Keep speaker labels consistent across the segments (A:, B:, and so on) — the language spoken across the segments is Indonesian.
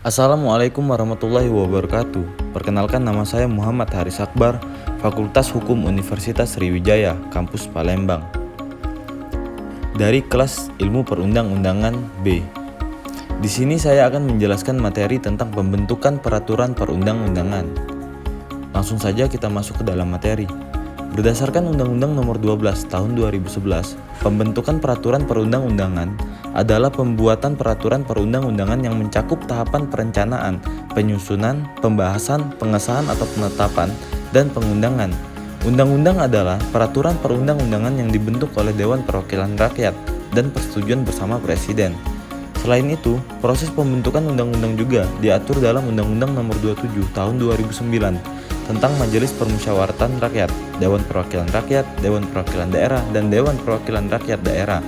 A: Assalamualaikum warahmatullahi wabarakatuh. Perkenalkan, nama saya Muhammad Haris Akbar, Fakultas Hukum Universitas Sriwijaya, Kampus Palembang. Dari kelas Ilmu Perundang-undangan B. Di sini saya akan menjelaskan materi tentang pembentukan peraturan perundang-undangan. Langsung saja kita masuk ke dalam materi. Berdasarkan Undang-Undang Nomor 12 Tahun 2011, pembentukan peraturan perundang-undangan adalah pembuatan peraturan perundang-undangan yang mencakup tahapan perencanaan, penyusunan, pembahasan, pengesahan atau penetapan, dan pengundangan. Undang-undang adalah peraturan perundang-undangan yang dibentuk oleh Dewan Perwakilan Rakyat dan persetujuan bersama Presiden. Selain itu, proses pembentukan undang-undang juga diatur dalam Undang-Undang Nomor 27 Tahun 2009 tentang Majelis Permusyawaratan Rakyat, Dewan Perwakilan Rakyat, Dewan Perwakilan Daerah, dan Dewan Perwakilan Rakyat Daerah.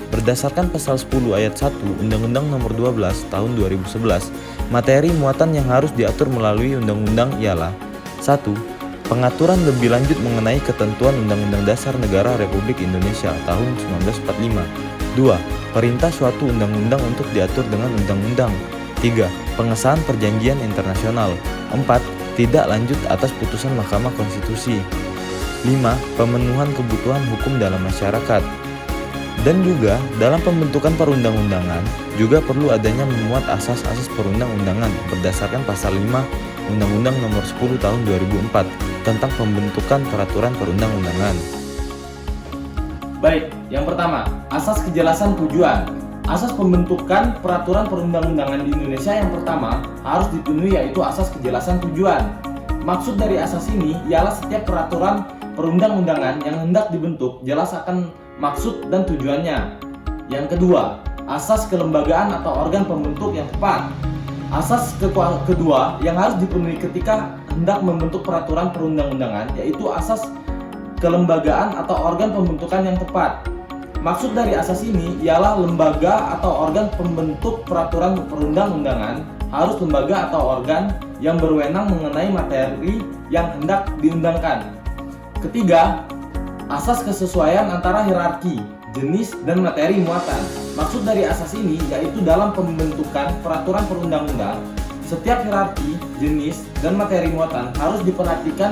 A: Berdasarkan pasal 10 ayat 1 Undang-Undang Nomor 12 Tahun 2011, materi muatan yang harus diatur melalui undang-undang ialah 1. Pengaturan lebih lanjut mengenai ketentuan Undang-Undang Dasar Negara Republik Indonesia tahun 1945. 2. Perintah suatu undang-undang untuk diatur dengan undang-undang. 3. Pengesahan perjanjian internasional. 4. Tidak lanjut atas putusan Mahkamah Konstitusi. 5. Pemenuhan kebutuhan hukum dalam masyarakat. Dan juga dalam pembentukan perundang-undangan juga perlu adanya memuat asas-asas perundang-undangan berdasarkan pasal 5 Undang-Undang Nomor 10 Tahun 2004 tentang pembentukan peraturan perundang-undangan.
B: Baik, yang pertama, asas kejelasan tujuan. Asas pembentukan peraturan perundang-undangan di Indonesia yang pertama harus dipenuhi, yaitu asas kejelasan tujuan. Maksud dari asas ini ialah setiap peraturan perundang-undangan yang hendak dibentuk jelas akan maksud dan tujuannya. Yang kedua, asas kelembagaan atau organ pembentuk yang tepat. Asas kedua yang harus dipenuhi ketika hendak membentuk peraturan perundang-undangan yaitu asas kelembagaan atau organ pembentukan yang tepat. Maksud dari asas ini ialah lembaga atau organ pembentuk peraturan perundang-undangan harus lembaga atau organ yang berwenang mengenai materi yang hendak diundangkan. Ketiga, asas kesesuaian antara hierarki, jenis, dan materi muatan. Maksud dari asas ini yaitu dalam pembentukan peraturan perundang-undang, setiap hierarki, jenis, dan materi muatan harus diperhatikan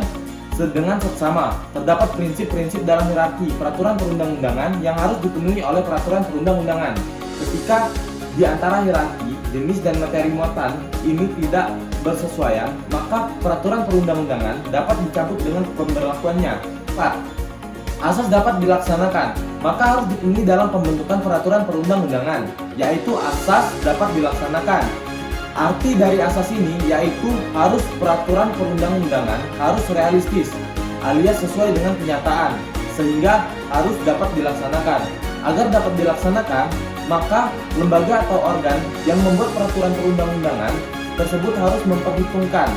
B: dengan seksama. Terdapat prinsip-prinsip dalam hierarki peraturan perundang-undangan yang harus dipenuhi oleh peraturan perundang-undangan. Ketika di antara hierarki, jenis, dan materi muatan ini tidak bersesuaian, maka peraturan perundang-undangan dapat dicabut dengan pemberlakuannya. 4. Asas dapat dilaksanakan, maka harus dipenuhi dalam pembentukan peraturan perundang-undangan, yaitu asas dapat dilaksanakan. Arti dari asas ini yaitu harus peraturan perundang-undangan harus realistis alias sesuai dengan kenyataan sehingga harus dapat dilaksanakan. Agar dapat dilaksanakan, maka lembaga atau organ yang membuat peraturan perundang-undangan tersebut harus memperhitungkan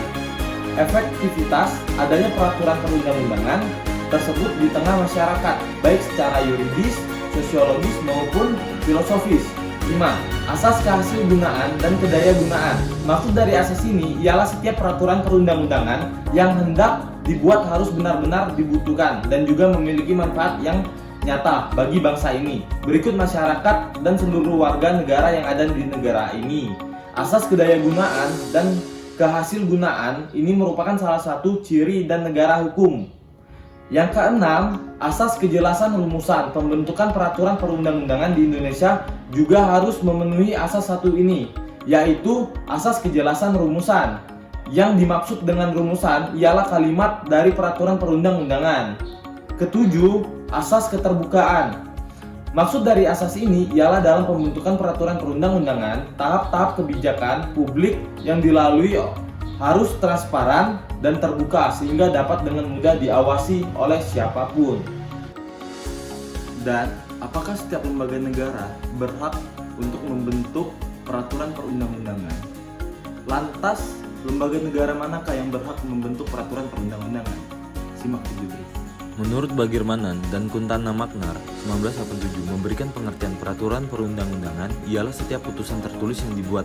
B: efektivitas adanya peraturan perundang-undangan tersebut di tengah masyarakat, baik secara yuridis, sosiologis maupun filosofis. 5. Asas kehasilgunaan dan kedayagunaan. Maksud dari asas ini ialah setiap peraturan perundang-undangan yang hendak dibuat harus benar-benar dibutuhkan dan juga memiliki manfaat yang nyata bagi bangsa ini, berikut masyarakat dan seluruh warga negara yang ada di negara ini. Asas kedayagunaan dan kehasilgunaan ini merupakan salah satu ciri dan negara hukum. Yang keenam, asas kejelasan rumusan. Pembentukan peraturan perundang-undangan di Indonesia juga harus memenuhi asas satu ini, yaitu asas kejelasan rumusan. Yang dimaksud dengan rumusan ialah kalimat dari peraturan perundang-undangan. Ketujuh, asas keterbukaan. Maksud dari asas ini ialah dalam pembentukan peraturan perundang-undangan, tahap-tahap kebijakan publik yang dilalui harus transparan dan terbuka sehingga dapat dengan mudah diawasi oleh siapapun. Dan apakah setiap lembaga negara berhak untuk membentuk peraturan perundang-undangan? Lantas, lembaga negara manakah yang berhak membentuk peraturan perundang-undangan? Simak video berikut.
A: Menurut Bagirmanan dan Kuntana Magnar 1987 memberikan pengertian peraturan perundang-undangan ialah setiap putusan tertulis yang dibuat,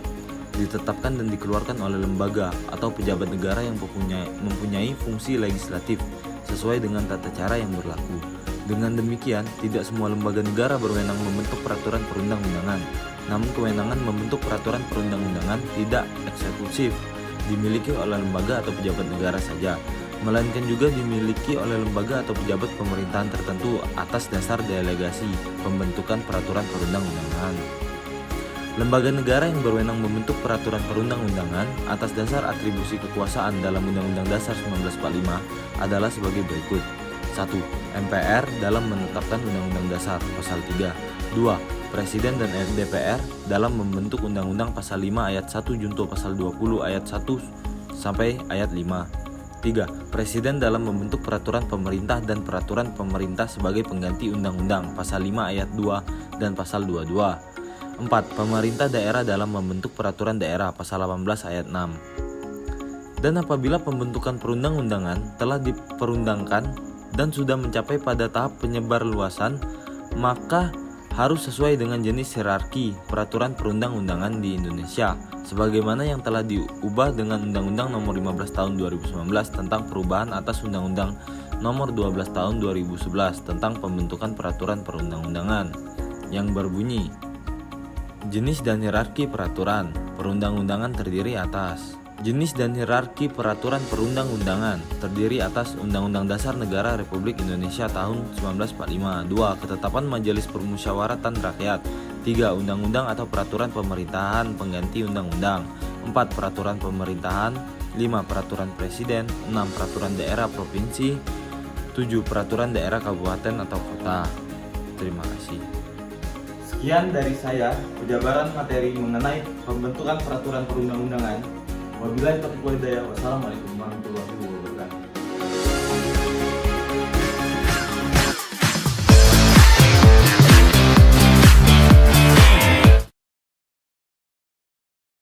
A: ditetapkan dan dikeluarkan oleh lembaga atau pejabat negara yang mempunyai fungsi legislatif sesuai dengan tata cara yang berlaku. Dengan demikian, tidak semua lembaga negara berwenang membentuk peraturan perundang-undangan. Namun kewenangan membentuk peraturan perundang-undangan tidak eksekutif dimiliki oleh lembaga atau pejabat negara saja, melainkan juga dimiliki oleh lembaga atau pejabat pemerintahan tertentu atas dasar delegasi pembentukan peraturan perundang-undangan. Lembaga negara yang berwenang membentuk peraturan perundang-undangan atas dasar atribusi kekuasaan dalam Undang-Undang Dasar 1945 adalah sebagai berikut. 1. MPR dalam menetapkan Undang-Undang Dasar Pasal 3. 2. Presiden dan DPR dalam membentuk Undang-Undang Pasal 5 ayat 1 junto Pasal 20 ayat 1 sampai ayat 5. 3. Presiden dalam membentuk peraturan pemerintah dan peraturan pemerintah sebagai pengganti undang-undang Pasal 5 ayat 2 dan Pasal 22. 4. Pemerintah daerah dalam membentuk peraturan daerah Pasal 18 ayat 6. Dan apabila pembentukan perundang-undangan telah diperundangkan dan sudah mencapai pada tahap penyebarluasan, maka harus sesuai dengan jenis hierarki peraturan perundang-undangan di Indonesia, sebagaimana yang telah diubah dengan Undang-Undang Nomor 15 Tahun 2019 tentang perubahan atas Undang-Undang Nomor 12 Tahun 2011 tentang pembentukan peraturan perundang-undangan, yang berbunyi, jenis dan hierarki peraturan perundang-undangan terdiri atas jenis dan hierarki peraturan perundang-undangan terdiri atas Undang-Undang Dasar Negara Republik Indonesia tahun 1945. 2. Ketetapan Majelis Permusyawaratan Rakyat. 3. Undang-undang atau peraturan pemerintahan pengganti undang-undang. 4. Peraturan pemerintahan. 5. Peraturan presiden. 6. Peraturan daerah provinsi. 7. Peraturan daerah kabupaten atau kota. Terima kasih.
B: Sekian dari saya, penjabaran materi mengenai pembentukan peraturan perundang-undangan. Wabillahi taufiq wal hidayah. Wassalamualaikum warahmatullahi wabarakatuh.